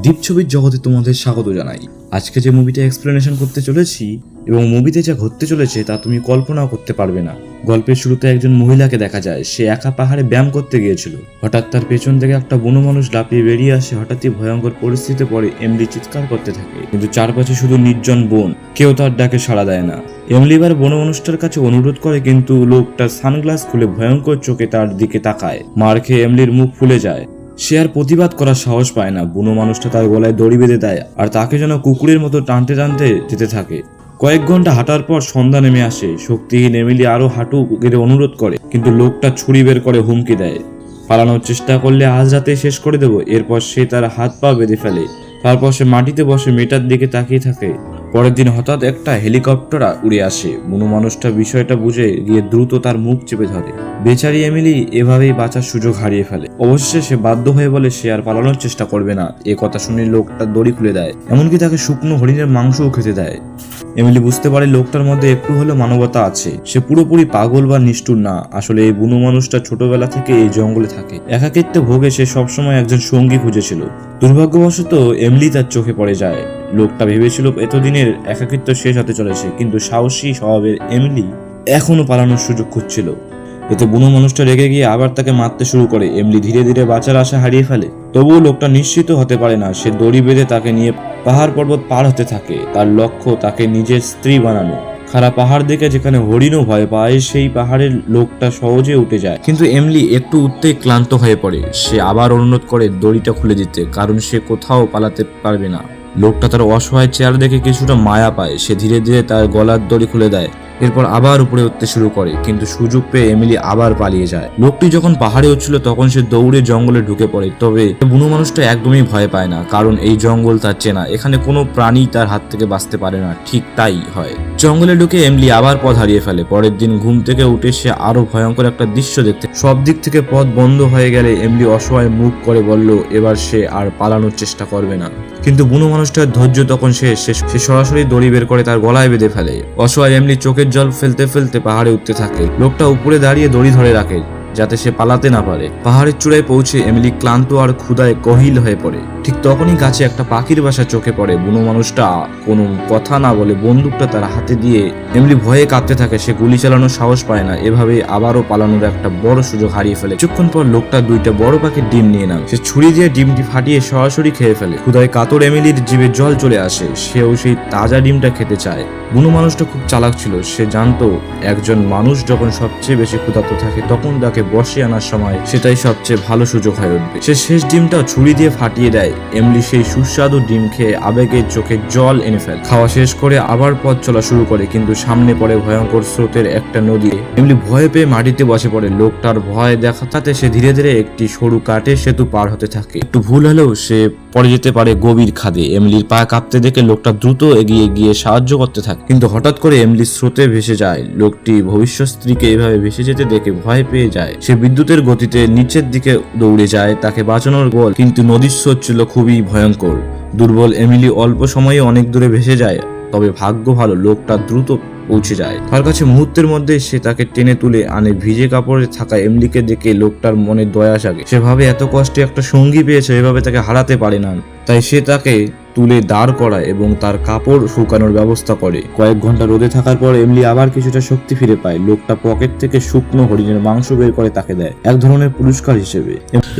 দীপ ছবির জগতে তোমাদের স্বাগত জানাই। আজকে যে মুভিটা এক্সপ্লেনেশন করতে চলেছি এবং মুভিতে যা ঘটতে চলেছে তা তুমি কল্পনাও করতে পারবে না। গল্পের শুরুতে একজন মহিলাকে দেখা যায়, সে একা পাহাড়ে ব্যায়াম করতে গিয়েছিল। হঠাৎ তার পেছন থেকে একটা বুনো মানুষ লাফিয়ে বেরিয়ে আসে। হঠাৎই ভয়ঙ্কর পরিস্থিতিতে পড়ে এমলি চিৎকার করতে থাকে, কিন্তু চারপাশে শুধু নির্জন বন, কেউ তার ডাকে সাড়া দেয় না। এমলি এবার বুনো মানুষটার কাছে অনুরোধ করে, কিন্তু লোকটা সানগ্লাস খুলে ভয়ঙ্কর চোখে তার দিকে তাকায়। মার খেয়ে এমলির মুখ ফুলে যায়। সে আর প্রতিবাদ করার সাহস পায় না। বুনো মানুষটা তার গলায় দড়ি বেঁধে দেয় আর তাকে যেন কুকুরের মতো টানতে টানতে যেতে থাকে। কয়েক ঘন্টা হাঁটার পর সন্ধ্যা নেমে আসে। শক্তিহীন এমিলি আরো হাঁটু গেড়ে অনুরোধ করে, কিন্তু লোকটা ছুরি বের করে হুমকি দেয়, পালানোর চেষ্টা করলে আজ রাতে শেষ করে দেবো। এরপর সে তার হাত পা বেঁধে ফেলে। তারপর সে মাটিতে বসে মেয়েটার দিকে তাকিয়ে থাকে। পরের দিন হঠাৎ একটা হেলিকপ্টার উড়ে আসে। বুনো মানুষটা বিষয়টা বুঝে গিয়ে দ্রুত তার মুখ চেপে ধরে। বেচারি এমিলি এভাবেই বাঁচার সুযোগ হারিয়ে ফেলে। অবশেষে সে বাধ্য হয়ে বলে সে আর পালানোর চেষ্টা করবে না। এ কথা শুনে লোকটা দড়ি খুলে দেয়, এমনকি তাকে শুকনো হরিণের মাংসও খেতে দেয়। এমিলি বুঝতে পারে লোকটার মধ্যে একটু হলেও মানবতা আছে। সে পুরোপুরি পাগল বা নিষ্ঠুর না। আসলে এই বুনো মানুষটা ছোটবেলা থেকে এই জঙ্গলে থাকে। একাকিত্বে ভোগে সে সবসময় একজন সঙ্গী খুঁজেছিল। দুর্ভাগ্যবশত এমিলি তার চোখে পড়ে যায়। লোকটা ভেবেছিল এতদিনের একাকিত্ব শেষ হতে চলেছে, কিন্তু সাহসী স্বভাবের এমিলি এখনো পালানোর সুযোগ খুঁজছিল। এতে বুনো মানুষটা রেগে গিয়ে আবার তাকে মারতে শুরু করে। এমিলি ধীরে ধীরে বাঁচার আশা হারিয়ে ফেলে। তবুও লোকটা নিশ্চিত হতে পারে না। সে দড়ি বেঁধে তাকে নিয়ে পাহাড় পর্বত পার হতে থাকে। তার লক্ষ্য তাকে নিজের স্ত্রী বানানো। খারাপ পাহাড় দেখে যেখানে হরিণও ভয় পায়, সেই পাহাড়ের লোকটা সহজে উঠে যায়। কিন্তু এমিলি একটু উঠতেই ক্লান্ত হয়ে পড়ে। সে আবার অনুরোধ করে দড়িটা খুলে দিতে, কারণ সে কোথাও পালাতে পারবে না। লোকটা তার অসহায় চেহারা দেখে কিছুটা মায়া পায়। সে ধীরে ধীরে তার গলার দড়ি খুলে দেয়। এরপর আবার উপরে উঠতে শুরু করে, কিন্তু সুযোগ পেয়ে এমিলি আবার পালিয়ে যায়। লোকটি যখন পাহাড়ে উঠছিল তখন সে দৌড়ে জঙ্গলে ঢুকে পড়ে। তবে বুনো মানুষটা একদমই ভয় পায় না, কারণ এই জঙ্গল তার চেনা। এখানে কোনো প্রাণী তার হাত থেকে বাঁচতে পারে না। ঠিক তাই হয়। জঙ্গলে ঢুকে এমিলি আবার পথ হারিয়ে ফেলে। পরের দিন ঘুম থেকে উঠে সে আরো ভয়ঙ্কর একটা দৃশ্য দেখতে। সব দিক থেকে পথ বন্ধ হয়ে গেলে এমিলি অসহায় মুখ করে বলল এবার সে আর পালানোর চেষ্টা করবে না। কিন্তু বুনো মানুষটার ধৈর্য তখন শেষ। সে সরাসরি দড়ি বের করে তার গলায় বেঁধে ফেলে। অসহায় এমিলি চোখের জল ফেলতে ফেলতে পাহাড়ে উঠতে থাকে। লোকটা উপরে দাঁড়িয়ে দড়ি ধরে রাখে যাতে সে পালাতে না পারে। পাহাড়ের চূড়ায় পৌঁছে এমিলি ক্লান্ত আর ক্ষুধায় কহিল হয়ে পড়ে। ঠিক তখনই গাছে একটা পাখির বাসা চোখে পড়ে। বুনো মানুষটা কোনো কথা না বলে বন্দুকটা তার হাতে দিয়ে এমিলি ভয়ে কাঁপতে থাকে। সে গুলি চালানোর সাহস পায় না। এভাবে আবারও পালানোর একটা বড় সুযোগ হারিয়ে ফেলে। কিছুক্ষণ পর লোকটা দুইটা বড় পাখির ডিম নিয়ে নাম। সে ছুরি দিয়ে ডিমটি ফাটিয়ে সরাসরি খেয়ে ফেলে। ক্ষুধায় কাতর এমিলির জিভে জল চলে আসে। সেও সেই তাজা ডিমটা খেতে চায়। বুনো মানুষটা খুব চালাক ছিল। সে জানতো একজন মানুষ যখন সবচেয়ে বেশি ক্ষুধার্ত থাকে তখন তাকে বসে আনার সময় সেটাই সবচেয়ে ভালো সুযোগ হয়ে উঠবে। সে শেষ ডিমটা ছুরি দিয়ে ফাটিয়ে দেয়। এমিলি সেই সুস্বাদু ডিম খেয়ে আবেগে চোখে জল এনে ফেলে। খাওয়া শেষ করে আবার পথ চলা শুরু করে, কিন্তু সামনে পড়ে ভয়ঙ্কর স্রোতের একটা নদী। এমিলি ভয় পেয়ে মাটিতে বসে পড়ে। লোকটার ভয় দেখাতে সে ধীরে ধীরে একটি সরু কাঠের সেতু পার হতে থাকে। একটু ভুল হলেও সে পড়ে যেতে পারে গভীর খাদে। এমিলির পা কাঁপতে দেখে লোকটা দ্রুত এগিয়ে গিয়ে সাহায্য করতে থাকে, কিন্তু হঠাৎ করে এমিলি স্রোতে ভেসে যায়। লোকটি ভবিষ্যৎ স্ত্রীকে এভাবে ভেসে যেতে দেখে ভয় পেয়ে যায়। সে বিদ্যুতের গতিতে নিচের দিকে দৌড়ে যায় তাকে বাঁচানোর বল, কিন্তু নদীর স্রোত ছিল খুবই ভয়ঙ্কর। দুর্বল এমিলি অল্প সময়ে অনেক দূরে ভেসে যায়। তবে ভাগ্য ভালো, লোকটা দ্রুত পৌঁছে যায় তার কাছে। মুহূর্তের মধ্যে সে তাকে টেনে তুলে আনে। ভিজে কাপড়ে থাকা এমিলিকে দেখে লোকটার মনে দয়া জাগে। সে ভাবে এত কষ্টে একটা সঙ্গী পেয়েছে, এভাবে তাকে হারাতে পারে না। তাই সে তাকে তুলে দাঁড় করায় এবং তার কাপড় শুকানোর ব্যবস্থা করে। কয়েক ঘন্টা রোদে থাকার পর এমিলি আবার কিছুটা শক্তি ফিরে পায়। লোকটা পকেট থেকে শুকনো হরিণের মাংস বের করে তাকে দেয়, এক ধরনের পুরস্কার হিসেবে।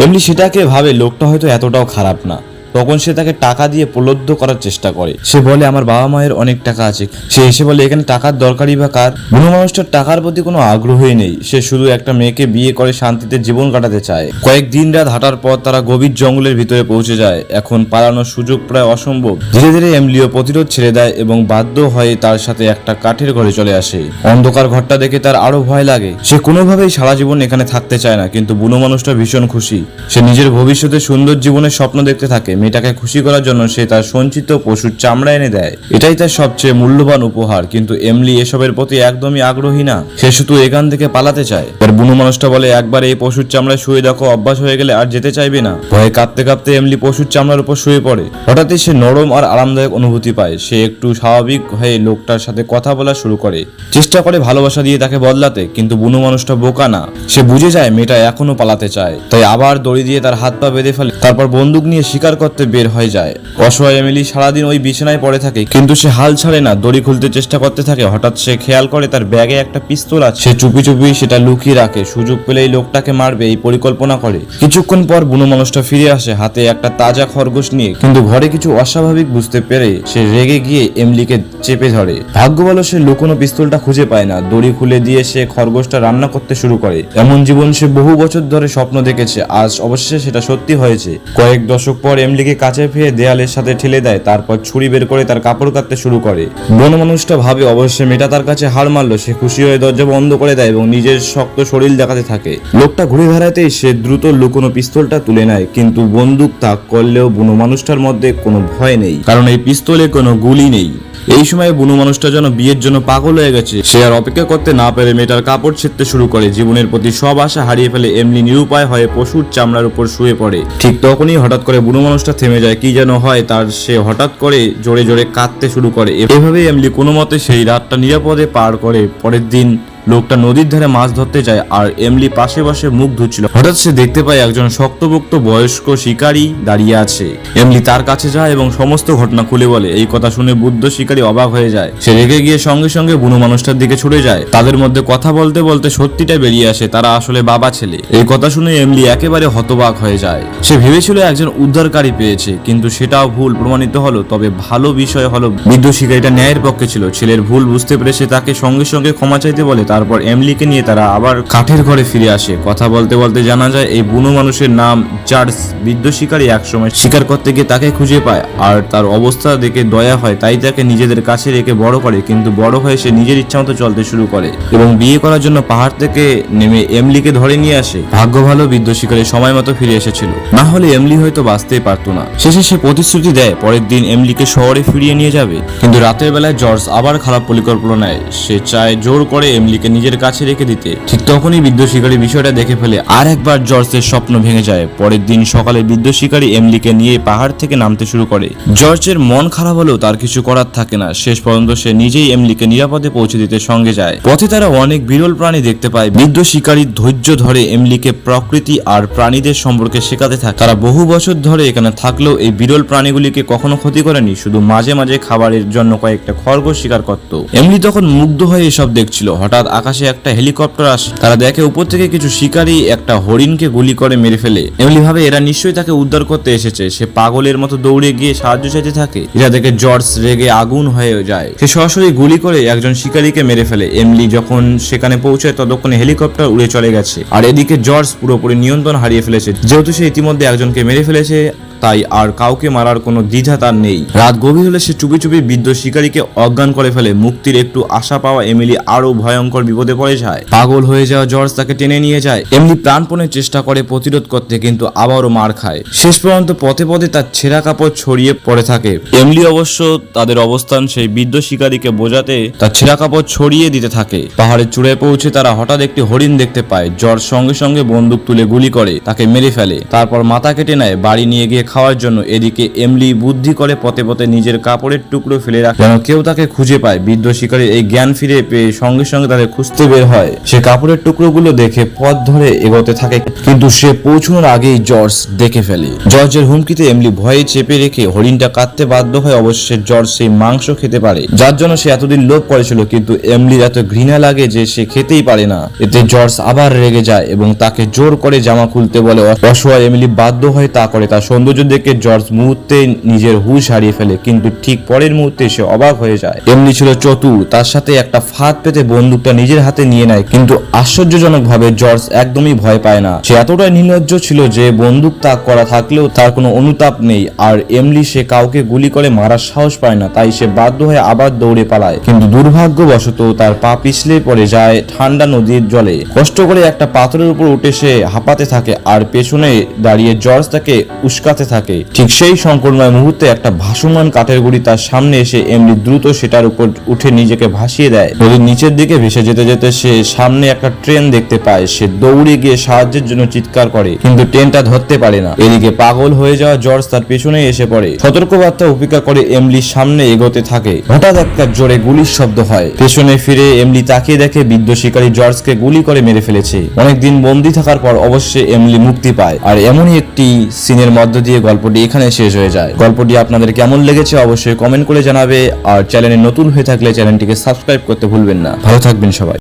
এমিলি সেটাকে ভাবে লোকটা হয়তো এতটাও খারাপ না। তখন সে তাকে টাকা দিয়ে প্রলুব্ধ করার চেষ্টা করে। সে বলে আমার বাবা মায়ের অনেক টাকা আছে। সে এসে বলে এখানে টাকার দরকারই বা কার? বুনো মানুষটার টাকার প্রতি কোনো আগ্রহই নেই। সে শুধু একটা মেয়েকে বিয়ে করে শান্তিতে জীবন কাটাতে চায়। কয়েক দিন রাত হাঁটার পর তারা গভীর জঙ্গলের ভিতরে পৌঁছে যায়। এখন পালানোর সুযোগ প্রায় অসম্ভব। ধীরে ধীরে এমিলিও প্রতিরোধ ছেড়ে দেয় এবং বাধ্য হয়ে তার সাথে একটা কাঠের ঘরে চলে আসে। অন্ধকার ঘরটা দেখে তার আরো ভয় লাগে। সে কোনোভাবেই সারা জীবন এখানে থাকতে চায় না, কিন্তু বুনো মানুষটা ভীষণ খুশি। সে নিজের ভবিষ্যতে সুন্দর জীবনের স্বপ্ন দেখতে থাকে। মেয়েটাকে খুশি করার জন্য সে তার সঞ্চিত পশুর চামড়া এনে দেয়। এটাই তার সবচেয়ে মূল্যবান উপহার। কিন্তু এমিলি এসবের প্রতি একদমই আগ্রহী না। সে শুধু এখান থেকে পালাতে চায়। এর বুনো মানুষটা বলে একবার এই পশুর চামড়ায় শুয়ে দেখো, অভ্যাস হয়ে গেলে আর যেতে চাইবে না। ভয়ে কাঁপতে কাঁপতে এমিলি পশুর চামড়ার উপর শুয়ে পড়ে। হঠাৎই সে নরম আর আরামদায়ক অনুভূতি পায়। সে একটু স্বাভাবিক হয়ে লোকটার সাথে কথা বলা শুরু করে, চেষ্টা করে ভালোবাসা দিয়ে তাকে বদলাতে। কিন্তু বুনো মানুষটা বোকা না। সে বুঝে যায় মেয়েটা এখনো পালাতে চায়, তাই আবার দড়ি দিয়ে তার হাত পা বেঁধে ফেলে। তারপর বন্দুক নিয়ে শিকার করে করতে বের হয়ে যায়। অসহায় এমিলি সারাদিন ওই বিছানায় পড়ে থাকে, কিন্তু সে হাল ছাড়ে না, দড়ি খুলতে চেষ্টা করতে থাকে। হঠাৎ সে খেয়াল করে তার ব্যাগে একটা পিস্তল আছে। সে চুপি চুপি সেটা লুকিয়ে রাখে, সুযোগ পেলেই লোকটাকে মারবে এই পরিকল্পনা করে। কিছুক্ষণ পর বুনো মানুষটা ফিরে আসে হাতে একটা তাজা খরগোশ নিয়ে, কিন্তু ঘরে কিছু অস্বাভাবিক বুঝতে পেরে সে রেগে গিয়ে এমলিকে চেপে ধরে। ভাগ্য ভালো সে লুকোনো পিস্তলটা খুঁজে পায় না। দড়ি খুলে দিয়ে সে খরগোশটা রান্না করতে শুরু করে। এমন জীবন সে বহু বছর ধরে স্বপ্ন দেখেছে, আজ অবশেষে সেটা সত্যি হয়েছে। কয়েক দশক পর এমলিকে কাছে পেয়ে দেয়ালের সাথে ঠেলে দেয়, তারপর ছুরি বের করে তার কাপড় কাটতে শুরু করে। বন মানুষটা ভাবে অবশ্যই মেয়েটা তার কাছে হার মারলো। সে খুশি হয়ে দরজা বন্ধ করে দেয় এবং নিজের শক্ত শরীর দেখাতে থাকে। লোকটা ঘুরে দাঁড়াতেই সে দ্রুত লুকোনো পিস্তলটা তুলে নেয়, কিন্তু বন্দুক তাক করলেও বুনো মানুষটার মধ্যে কোনো ভয় নেই, কারণ এই পিস্তলে কোনো গুলি নেই। এই সময় বুনো মানুষটা যেন বিয়ের জন্য পাগল হয়ে গেছে। সে আর অপেক্ষা করতে না পেরে মেয়েটার কাপড় ছিঁড়তে শুরু করে। জীবনের প্রতি সব আশা হারিয়ে ফেলে এমলি নিরুপায় হয়ে পশুর চামড়ার উপর শুয়ে পড়ে। ঠিক তখনই হঠাৎ করে বুনো মানুষটা থেমে যায়। কি যেন হয় তার, সে হঠাৎ করে জোরে জোরে কাঁদতে শুরু করে। এভাবেই এমলি কোনো মতে সেই রাতটা নিরাপদে পার করে। পরের দিন লোকটা নদীর ধারে মাছ ধরতে যায় আর এমলি পাশে বসে মুখ ধুচ্ছিল। হঠাৎ সে দেখতে পায় একজন শক্তপোক্ত বয়স্ক শিকারী দাঁড়িয়ে আছে। এমলি তার কাছে যায় এবং সমস্ত ঘটনা খুলে বলে। এই কথা শুনে বুদ্ধ শিকারী অবাক হয়ে যায়। সে রেগে গিয়ে সঙ্গে সঙ্গে বুনো মানুষটার দিকে ছুটে যায়। তাদের মধ্যে কথা বলতে বলতে সত্যিটা বেরিয়ে আসে, তারা আসলে বাবা ছেলে। এই কথা শুনে এমলি একেবারে হতবাক হয়ে যায়। সে ভেবেছিল একজন উদ্ধারকারী পেয়েছে, কিন্তু সেটাও ভুল প্রমাণিত হলো। তবে ভালো বিষয় হলো বৃদ্ধ শিকারীটা ন্যায়ের পক্ষে ছিল। ছেলের ভুল বুঝতে পেরে সে তাকে সঙ্গে সঙ্গে ক্ষমা চাইতে বলে। তারপর এমলিকে নিয়ে তারা আবার কাঠের ঘরে ফিরে আসে। কথা বলতে বলতে জানা যায় এই বুনো মানুষের নাম চার্লস। বৃদ্ধ শিকারী একসময় শিকার করতে গিয়ে তাকে খুঁজে পায় আর তার অবস্থা দেখে দয়া হয়, তাই তাকে নিজেদের কাছে রেখে বড় করে। কিন্তু বড় হয়ে সে নিজের ইচ্ছা মতো চলতে শুরু করে এবং বিয়ে করার জন্য পাহাড় থেকে নেমে এমলিকে ধরে নিয়ে আসে। ভাগ্য ভালো বৃদ্ধ শিকারী সময় মতো ফিরে এসেছিল, না হলে এমলি হয়তো বাঁচতেই পারতো না। শেষে সে প্রতিশ্রুতি দেয় পরের দিন এমলিকে শহরে ফিরিয়ে নিয়ে যাবে। কিন্তু রাতের বেলায় জর্জ আবার খারাপ পরিকল্পনা নেয়। সে চায় জোর করে এমলিকে নিজের কাছে রেখে দিতে। ঠিক তখনই বৃদ্ধ শিকারী বিষয়টা দেখে ফেলে। আর একবার জর্জের স্বপ্ন ভেঙে যায়। পরের দিন সকালে বৃদ্ধ শিকারী এমলিকে নিয়ে পাহাড় থেকে নামতে শুরু করে। জর্জের মন খারাপ হলেও তার কিছু করার থাকে না। শেষ পর্যন্ত সে নিজেই এমলিকে নিরাপদে পৌঁছে দিতে সঙ্গে যায়। পথে তারা অনেক বিরল প্রাণী দেখতে পায়। বৃদ্ধ শিকারী ধৈর্য ধরে এমলিকে প্রকৃতি আর প্রাণীদের সম্পর্কে শেখাতে থাকে। তারা বহু বছর ধরে এখানে থাকলেও এই বিরল প্রাণীগুলিকে কখনো ক্ষতি করেনি, শুধু মাঝে মাঝে খাবারের জন্য কয়েকটা খরগোশ শিকার করত। এমলি তখন মুগ্ধ হয়ে এসব দেখছিল। হঠাৎ আকাশে একটা হেলিকপ্টার আসে। তারা দেখে উপর থেকে কিছু শিকারী একটা হরিণকে গুলি করে মেরে ফেলে। এমলি ভাবে এরা নিশ্চয়ই তাকে উদ্ধার করতে এসেছে। সে পাগলের মতো দৌড়ে গিয়ে সাহায্য চাইতে থাকে। এটা দেখে জর্জ রেগে আগুন হয়ে যায়। সে সরাসরি গুলি করে একজন শিকারীকে মেরে ফেলে। এমলি যখন সেখানে পৌঁছায় ততক্ষণে হেলিকপ্টার উড়ে চলে গেছে আর এদিকে জর্জ পুরোপুরি নিয়ন্ত্রণ হারিয়ে ফেলেছে। যেহেতু সে ইতিমধ্যে একজনকে মেরে ফেলেছে, তাই আর কাউকে মারার কোনো দ্বিধা তার নেই। রাত গভীর হলে সে চুপি চুপি বৃদ্ধ শিকারীকে অজ্ঞান করে ফেলে। মুক্তির একটু আশা পাওয়া এমিলি আরো ভয়ঙ্কর বিপদে পড়ে যায়। পাগল হয়ে যাওয়া জর্জ তাকে টেনে নিয়ে যায়। এমনি প্রাণপণে চেষ্টা করে প্রতিরোধ করতে, কিন্তু আবারও মার খায়। শেষ পর্যন্ত পথে পথে তার ছেঁড়া কাপড় ছড়িয়ে পড়ে থাকে। এমলি অবশ্য তাদের অবস্থান সেই বৃদ্ধ শিকারীকে বোঝাতে তার ছেঁড়া কাপড় ছড়িয়ে দিতে থাকে। পাহাড়ের চূড়ায় পৌঁছে তারা হঠাৎ একটি হরিণ দেখতে পায়। জর্জ সঙ্গে সঙ্গে বন্দুক তুলে গুলি করে তাকে মেরে ফেলে। তারপর মাথা কেটে নেয় বাড়ি নিয়ে গিয়ে খাওয়ার জন্য। এদিকে এমলি বুদ্ধি করে পথে পথে নিজের কাপড়ের টুকরো ফেলে রাখে যেন কেউ তাকে খুঁজে পায়। বৃদ্ধ শিকারীর এই জ্ঞান ফিরে পেয়ে সঙ্গে সঙ্গে তাদের খুঁজতে বের হয়। সে কাপড়ের টুকরোগুলো দেখে পথ ধরে এগোতে থাকে, কিন্তু সে পৌঁছানোর আগেই জর্জ দেখে ফেলে। জর্জের হুমকিতে এমলি ভয়ে চেপে রেখে হরিণটা কাটতে বাধ্য হয়। অবশেষে জর্জ সেই মাংস খেতে পারে, যার জন্য সে এতদিন লোভ করেছিল। কিন্তু এমলির এত ঘৃণা লাগে যে সে খেতেই পারে না। এতে জর্জ আবার রেগে যায় এবং তাকে জোর করে জামা খুলতে বলে। অসহায় এমলি বাধ্য হয়ে তা করে। তার সৌন্দর্য দেখে জর্জ মুহূর্তে নিজের হুঁশ হারিয়ে ফেলে, কিন্তু ঠিক পরের মুহূর্তে সে অবাক হয়ে যায়। এমনি ছিল চতুর, তার সাথে একটা ফাঁদ পেতে বন্দুকটা নিজের হাতে নিয়ে নেয়। কিন্তু আশ্চর্যজনক ভাবে জর্জ একদমই ভয় পায় না। সে এতটাই নির্লজ্জ ছিল যে বন্দুক তাক করা থাকলেও তার কোনো অনুতাপ নেই। আর এমলি সে কাউকে গুলি করে মারার সাহস পায় না, তাই সে বাধ্য হয়ে আবার দৌড়ে পালায়। কিন্তু দুর্ভাগ্যবশত তার পা পিছলে পড়ে যায় ঠান্ডা নদীর জলে। কষ্ট করে একটা পাথরের উপর উঠে সে হাঁপাতে থাকে আর পেছনে দাঁড়িয়ে জর্জ তাকে উস্কাতে থাকে। ঠিক সেই সংকটময় মুহূর্তে একটা ভাসমান কাঠের গুঁড়ি তার সামনে এসে এমনি দ্রুত সেটার উপর উঠে নিজেকে ভাসিয়ে দেয়। নদীর নিচের দিকে ভেসে যেতে যেতে সে সামনে একটা ট্রেন দেখতে পায়। সে দৌড়ে গিয়ে সাহায্যের জন্য চিৎকার করে, কিন্তু ট্রেনটা ধরতে পারে না। এদিকে পাগল হয়ে যাওয়া জর্জ তার পেছনে এসে পড়ে। সতর্কবার্তা উপেক্ষা করে এমলির সামনে এগোতে থাকে। হঠাৎ একটা জোরে গুলির শব্দ হয়। পেছনে ফিরে এমলি তাকিয়ে দেখে বৃদ্ধ শিকারী জর্জকে গুলি করে মেরে ফেলেছে। অনেকদিন বন্দী থাকার পর অবশ্যই এমলি মুক্তি পায়। আর এমনই একটি সিনের মধ্য দিয়ে দিয়ে গল্পটি এখানে শেষ হয়ে যায়। গল্পটি আপনাদের কেমন লেগেছে অবশ্যই কমেন্ট করে জানাবে, আর চ্যানেলে নতুন হয়ে থাকলে চ্যানেলটিকে সাবস্ক্রাইব করতে ভুলবেন না। ভালো থাকবেন সবাই।